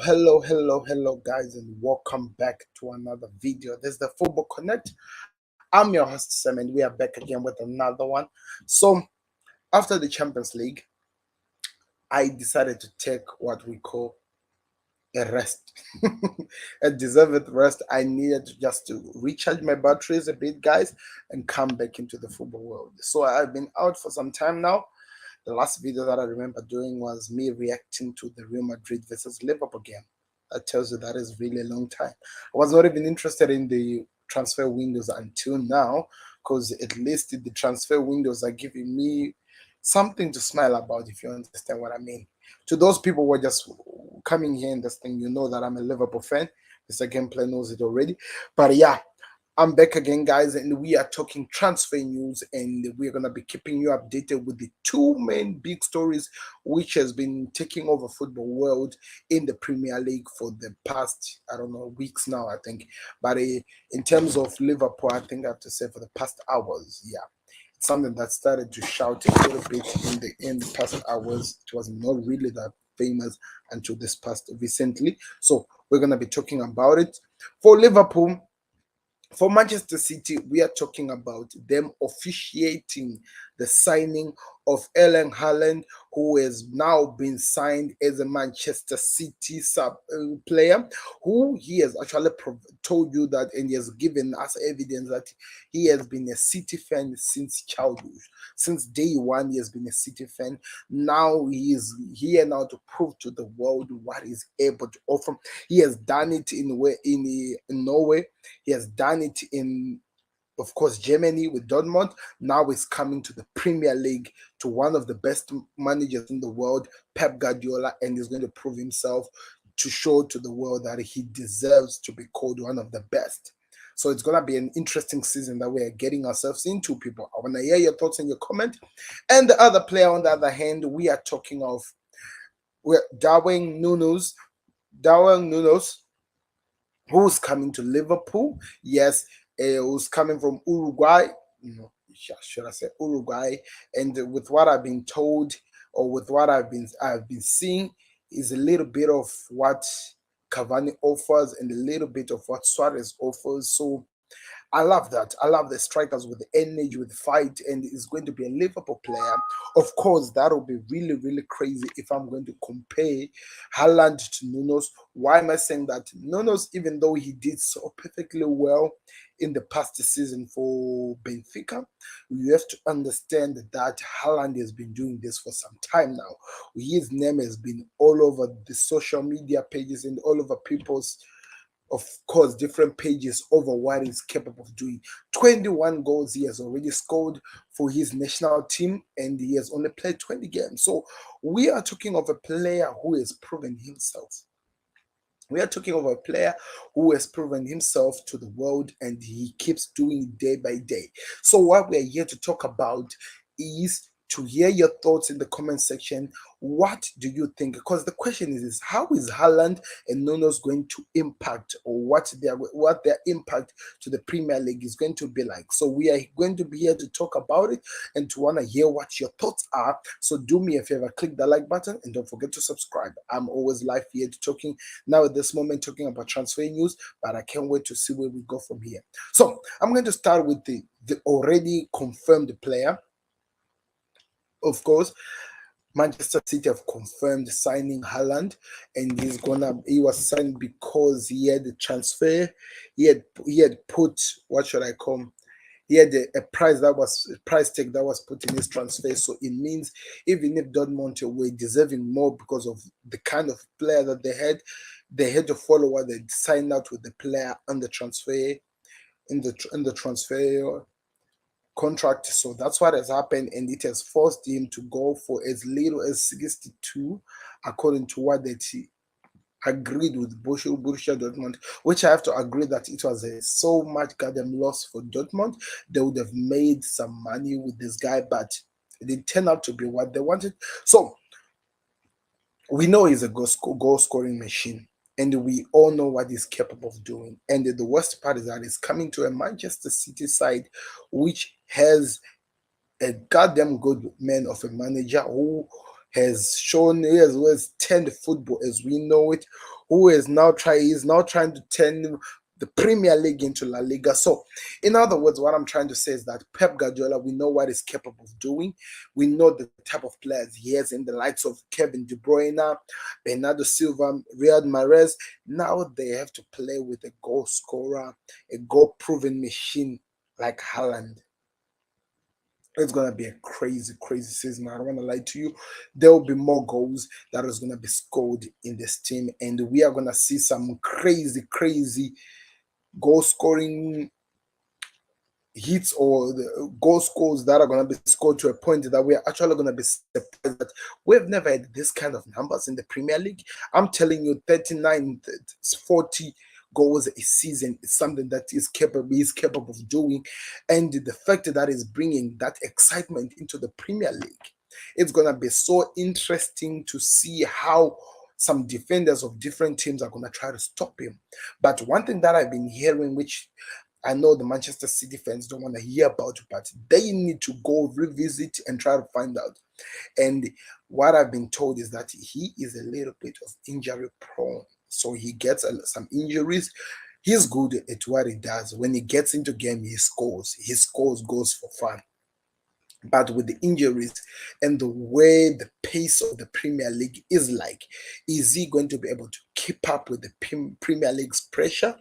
Hello, guys, and welcome back to another video. This is the Football Connect. I'm your host, Sam, and we are back again with another one. So, after the Champions League, I decided to take what we call a rest, a deserved rest. I needed just to recharge my batteries a bit, guys, and come back into the football world. So, I've been out for some time now. The last video that I remember doing was me reacting to the Real Madrid versus Liverpool game. That tells you that is really a long time. I was not even interested in the transfer windows until now, because at least the transfer windows are giving me something to smile about, if you understand what I mean. To those people who are just coming here and this thing, you know that I'm a Liverpool fan. Mr. Gameplay knows it already. But yeah, I'm back again, guys, and we are talking transfer news, and we're gonna be keeping you updated with the two main big stories which has been taking over football world in the Premier League for the past, I don't know, weeks now, I think. But in terms of Liverpool, I think I have to say for the past hours, yeah, it's something that started to shout a little bit in the past hours. It was not really that famous until this past recently. So we're gonna be talking about it. For Liverpool, for Manchester City, we are talking about them officiating the signing of Erling Haaland, who has now been signed as a Manchester City sub player, who he has actually told you that, and he has given us evidence that he has been a City fan since childhood. Since day one, he has been a City fan. Now he is here now to prove to the world what he's able to offer. He has done it in Norway. He has done it in, of course, Germany with Dortmund. Now he's coming to the Premier League, to one of the best managers in the world, Pep Guardiola, and he's going to prove himself to show to the world that he deserves to be called one of the best. So it's going to be an interesting season that we are getting ourselves into, people. I want to hear your thoughts in your comment. And the other player, on the other hand, we are talking of Darwin Nunez. Darwin Nunez, who's coming to Liverpool. Yes, who's coming from Uruguay. No, should I say Uruguay? And with what I've been told, or with what I've been seeing, is a little bit of what Cavani offers and a little bit of what Suarez offers. So I love that. I love the strikers with the energy, with the fight, and it's going to be a Liverpool player. Of course, that will be really, really crazy if I'm going to compare Haaland to Nunes. Why am I saying that? Nunes, even though he did so perfectly well in the past season for Benfica, you have to understand that Haaland has been doing this for some time now. His name has been all over the social media pages and all over people's, of course, different pages over what he's capable of doing. 21 goals he has already scored for his national team, and he has only played 20 games. So we are talking of a player who has proven himself. We are talking of a player who has proven himself to the world, and he keeps doing it day by day. So what we are here to talk about is to hear your thoughts in the comment section. What do you think? Because the question is how is Haaland and Nunes going to impact, or what their impact to the Premier League is going to be like? So we are going to be here to talk about it and to want to hear what your thoughts are. So do me a favor, click the like button and don't forget to subscribe. I'm always live here to talking now at this moment, talking about transfer news, but I can't wait to see where we go from here. So I'm going to start with the already confirmed player. Of course, Manchester City have confirmed signing Haaland, and he was signed because he had a transfer. He had put, what should I call? He had a price tag that was put in his transfer. So it means even if Dortmund were deserving more because of the kind of player that they had to follow what they signed out with the player on the transfer in the transfer contract. So that's what has happened, and it has forced him to go for as little as 62, according to what they agreed with Borussia Dortmund, which I have to agree that it was a so much goddamn loss for Dortmund. They would have made some money with this guy, but it didn't turn out to be what they wanted. So we know he's a goal scoring machine, and we all know what he's capable of doing. And the worst part is that he's coming to a Manchester City side which has a goddamn good man of a manager who has shown, he has turned football as we know it, who is now trying to turn the Premier League into La Liga. So, in other words, what I'm trying to say is that Pep Guardiola, we know what he's capable of doing. We know the type of players he has in the likes of Kevin De Bruyne, Bernardo Silva, Riyad Mahrez. Now they have to play with a goal scorer, a goal-proven machine like Haaland. It's gonna be a crazy, crazy season. I don't want to lie to you. There will be more goals that is gonna be scored in this team, and we are gonna see some crazy, crazy goal scoring hits or the goal scores that are going to be scored to a point that we are actually going to be surprised that we've never had this kind of numbers in the Premier League. I'm telling you, 39, 40 goals a season is something that is capable of doing, and the fact that is bringing that excitement into the Premier League, it's going to be so interesting to see how some defenders of different teams are going to try to stop him. But one thing that I've been hearing, which I know the Manchester City fans don't want to hear about, but they need to go revisit and try to find out. And what I've been told is that he is a little bit of injury prone. So he gets some injuries. He's good at what he does. When he gets into game, he scores. He scores goals for fun. But with the injuries and the way the pace of the Premier League is like, is he going to be able to keep up with the Premier League's pressure?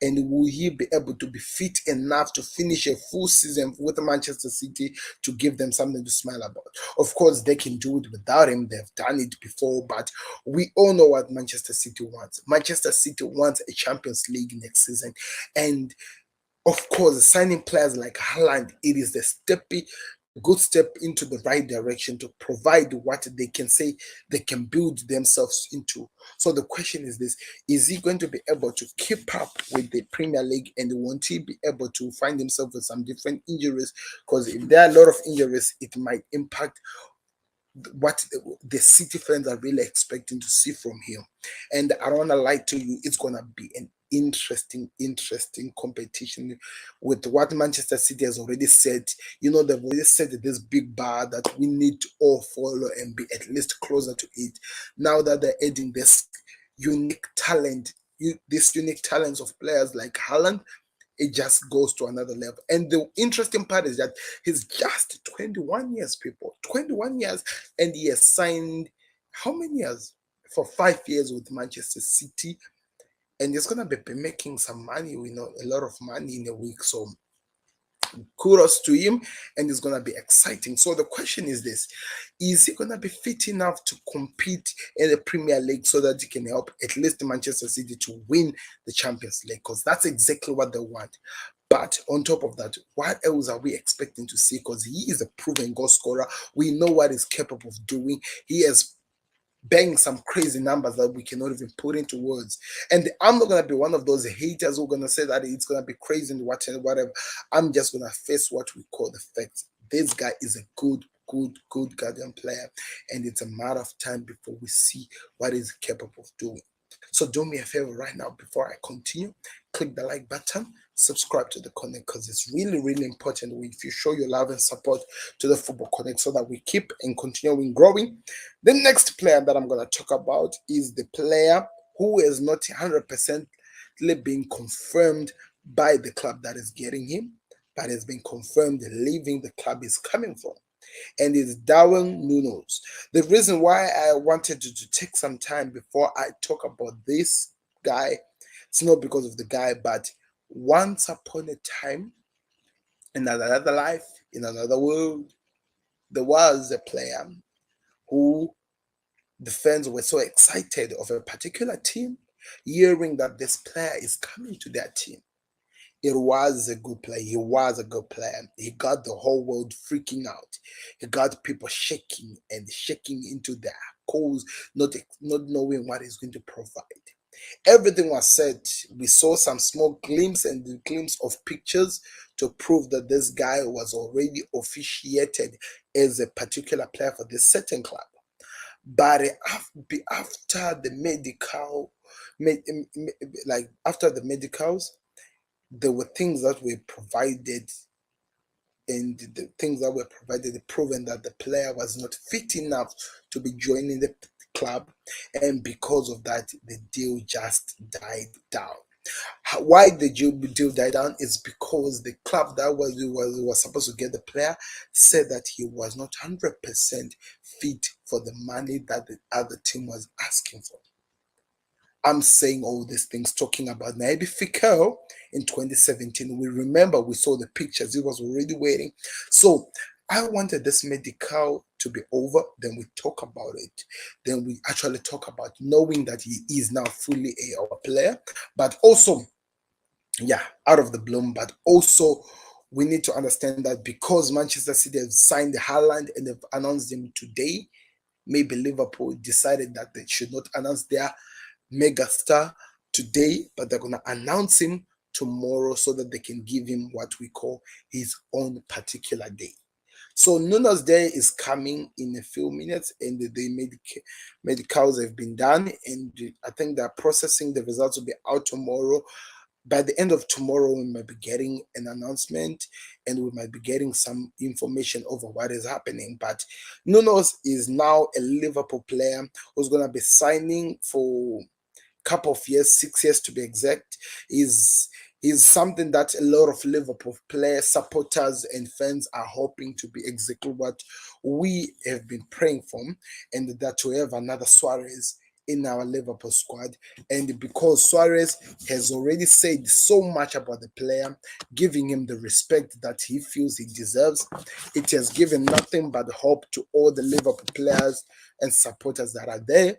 And will he be able to be fit enough to finish a full season with Manchester City to give them something to smile about? Of course, they can do it without him. They've done it before, but we all know what Manchester City wants. Manchester City wants a Champions League next season. And of course, signing players like Haaland, it is the good step into the right direction to provide what they can say they can build themselves into. So the question is this: is he going to be able to keep up with the Premier League, and won't he be able to find himself with some different injuries? Because if there are a lot of injuries, it might impact what the City fans are really expecting to see from him. And I don't want to lie to you, it's gonna be an interesting competition with what Manchester City has already said. You know, they've already set this big bar that we need to all follow and be at least closer to it. Now that they're adding this unique talent, this unique talents of players like Haaland, it just goes to another level. And the interesting part is that he's just 21 years, people. 21 years, and he has signed how many years? For 5 years with Manchester City. And he's gonna be making some money, a lot of money in a week. So kudos to him, and it's going to be exciting. So the question is this: is he going to be fit enough to compete in the Premier League so that he can help at least Manchester City to win the Champions League? Because that's exactly what they want. But on top of that, what else are we expecting to see? Because he is a proven goal scorer. We know what he's capable of doing. He has bang some crazy numbers that we cannot even put into words. And I'm not gonna be one of those haters who are gonna say that it's gonna be crazy and whatever. I'm just gonna face what we call the facts. This guy is a good goddamn player, and it's a matter of time before we see what he's capable of doing. So do me a favor right now before I continue. Click the like button, subscribe to the Connect, because it's really important if you show your love and support to the Football Connect so that we keep and continuing growing. The next player that I'm going to talk about is the player who is not 100% being confirmed by the club that is getting him, but has been confirmed leaving the club is coming from, and it's Darwin Nunez. The reason why I wanted to take some time before I talk about this guy, it's not because of the guy, but once upon a time, in another life, in another world, there was a player who the fans were so excited of a particular team, hearing that this player is coming to their team. It was a good player. He was a good player. He got the whole world freaking out. He got people shaking into their cause, not knowing what he's going to provide. Everything was said. We saw some small glimpse of pictures to prove that this guy was already officiated as a particular player for this certain club. But after the after the medicals, there were things that were provided, and the things that were provided proven that the player was not fit enough to be joining club, and because of that, the deal just died down. Why the deal died down is because the club that was supposed to get the player said that he was not 100% fit for the money that the other team was asking for. I'm saying all these things talking about Nabi Fikir in 2017. We remember we saw the pictures, he was already waiting. So I wanted this medical to be over, then we talk about it. Then we actually talk about knowing that he is now fully our player, but also, yeah, out of the bloom, but also we need to understand that because Manchester City have signed the Haaland and they've announced him today, maybe Liverpool decided that they should not announce their megastar today, but they're going to announce him tomorrow so that they can give him what we call his own particular day. So Nuno's day is coming in a few minutes, and the medicals have been done, and I think they're processing. The results will be out tomorrow. By the end of tomorrow, we might be getting an announcement, and we might be getting some information over what is happening. But Nunes is now a Liverpool player who's going to be signing for couple of years, 6 years to be exact, is something that a lot of Liverpool players, supporters, and fans are hoping to be exactly what we have been praying for, and that we have another Suarez in our Liverpool squad. And because Suarez has already said so much about the player, giving him the respect that he feels he deserves, it has given nothing but hope to all the Liverpool players and supporters that are there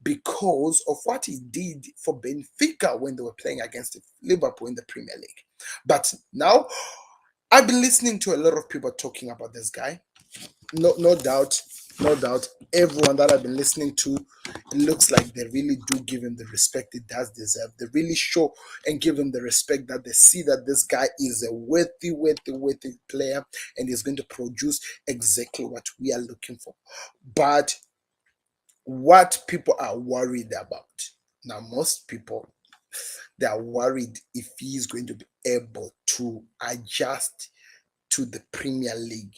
because of what he did for Benfica when they were playing against Liverpool in the Premier League. But now, I've been listening to a lot of people talking about this guy. No doubt, no doubt. Everyone that I've been listening to, it looks like they really do give him the respect he does deserve. They really show and give him the respect that they see that this guy is a worthy player and is going to produce exactly what we are looking for. But what people are worried about now, most people, they are worried if he is going to be able to adjust to the Premier League.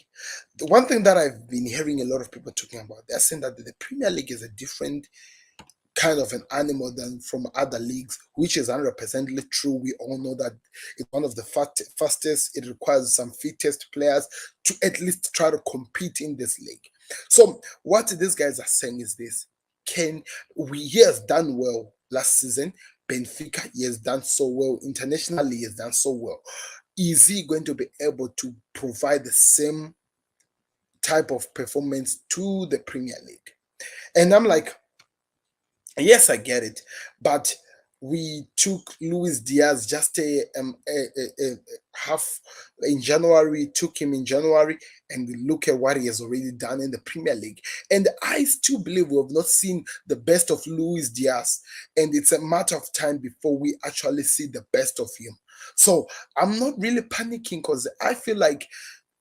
The one thing that I've been hearing a lot of people talking about, they're saying that the Premier League is a different kind of an animal than from other leagues, which is 100% true. We all know that it's one of the fastest. It requires some fittest players to at least try to compete in this league. So what these guys are saying is this: he has done well last season. Benfica, he has done so well internationally. He has done so well. Is he going to be able to provide the same type of performance to the Premier League? And I'm like, yes, I get it, but we took Luis Diaz just a half in January, took him in January, and look at what he has already done in the Premier League. And I still believe we have not seen the best of Luis Diaz, and it's a matter of time before we actually see the best of him. So I'm not really panicking because I feel like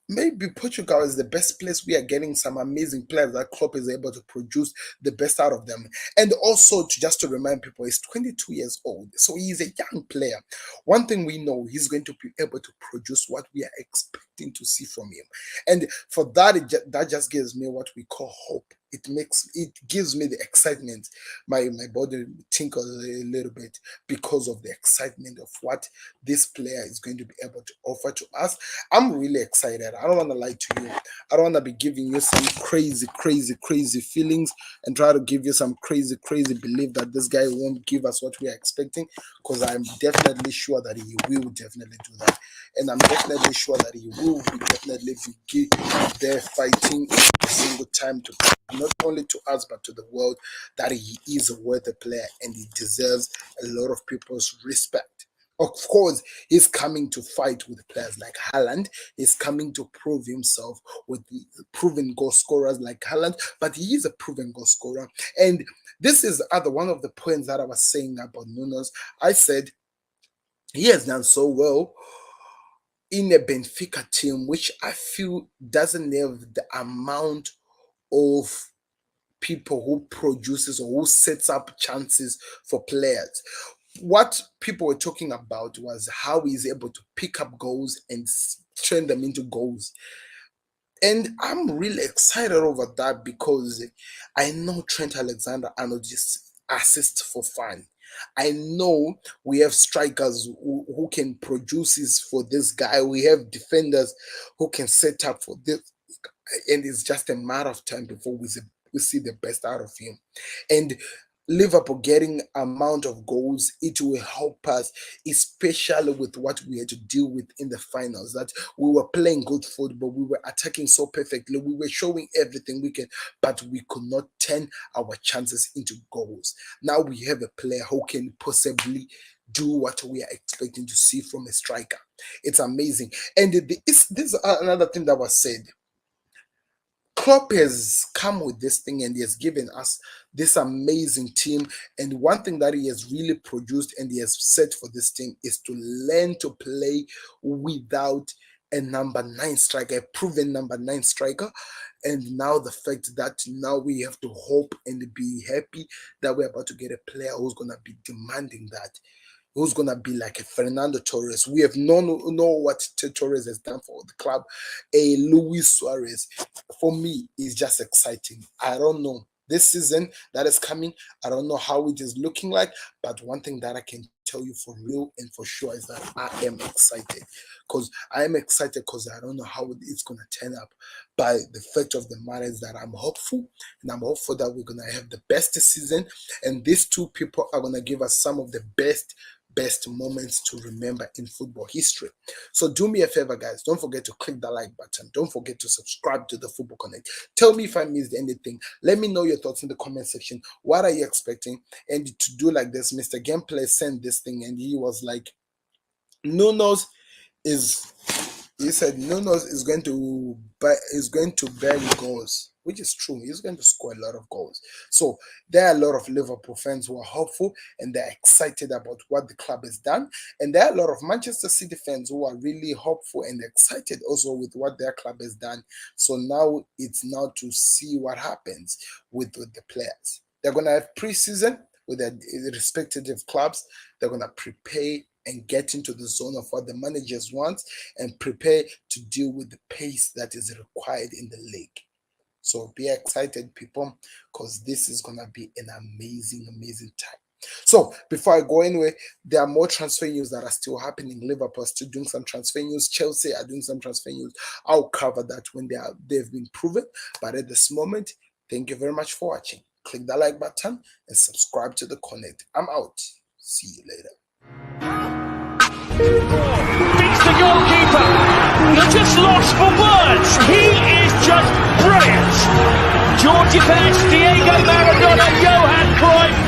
maybe Portugal is the best place. We are getting some amazing players that Klopp is able to produce the best out of them. And also, just to remind people, he's 22 years old, so he is a young player. One thing we know, he's going to be able to produce what we are expecting to see from him. And for that, that just gives me what we call hope. It gives me the excitement. My body tinkles a little bit because of the excitement of what this player is going to be able to offer to us. I'm really excited. I don't want to lie to you. I don't want to be giving you some crazy feelings and try to give you some crazy belief that this guy won't give us what we are expecting, because I'm definitely sure that he will definitely do that. And I'm definitely sure that he will be definitely be there fighting every single time to not only to us but to the world that he is a worthy player and he deserves a lot of people's respect. Of course, he's coming to fight with players like Haaland. He's coming to prove himself with proven goal scorers like Haaland, but he is a proven goal scorer. And this is other one of the points that I was saying about Nunes. I said he has done so well in a Benfica team, which I feel doesn't have the amount of people who produces or who sets up chances for players. What people were talking about was how he's able to pick up goals and turn them into goals. And I'm really excited over that because I know Trent Alexander-Arnold just assists for fun. I know we have strikers who can produce this for this guy. We have defenders who can set up for this, and it's just a matter of time before we see the best out of him. And Liverpool getting amount of goals, it will help us, especially with what we had to deal with in the finals. That we were playing good football, we were attacking so perfectly, we were showing everything we can, but we could not turn our chances into goals. Now we have a player who can possibly do what we are expecting to see from a striker. It's amazing. And this is another thing that was said. Klopp has come with this thing and he has given us this amazing team. And one thing that he has really produced and he has said for this team is to learn to play without a number 9 striker, a proven number 9 striker. And now the fact that now we have to hope and be happy that we're about to get a player who's going to be demanding that, who's going to be like a Fernando Torres. We have know what Torres has done for the club. A Luis Suarez, for me, is just exciting. I don't know. This season that is coming, I don't know how it is looking like, but one thing that I can tell you for real and for sure is that I am excited. I don't know how it's going to turn up. But the fact of the matter is that I'm hopeful, and I'm hopeful that we're going to have the best season, and these two people are going to give us some of the best moments to remember in football history. So do me a favor, guys. Don't forget to click the like button. Don't forget to subscribe to the Football Connect. Tell me if I missed anything. Let me know your thoughts in the comment section. What are you expecting? And to do like this, Mr. Gameplay sent this thing and he was like, Nunes is going to bury goals, which is true. He's going to score a lot of goals. So there are a lot of Liverpool fans who are hopeful and they're excited about what the club has done. And there are a lot of Manchester City fans who are really hopeful and excited also with what their club has done. So now it's now to see what happens with the players. They're going to have pre-season with their respective clubs. They're going to prepare and get into the zone of what the managers want and prepare to deal with the pace that is required in the league. So be excited, people, because this is going to be an amazing time. So before I go anywhere, there are more transfer news that are still happening. Liverpool are still doing some transfer news. Chelsea are doing some transfer news. I'll cover that when they've been proven. But at this moment, thank you very much for watching. Click the like button and subscribe to the Connect. I'm out. See you later. Beats the goalkeeper. You're just lost for words. He is just brilliant. Georgie Best, Diego Maradona, Johan Cruyff.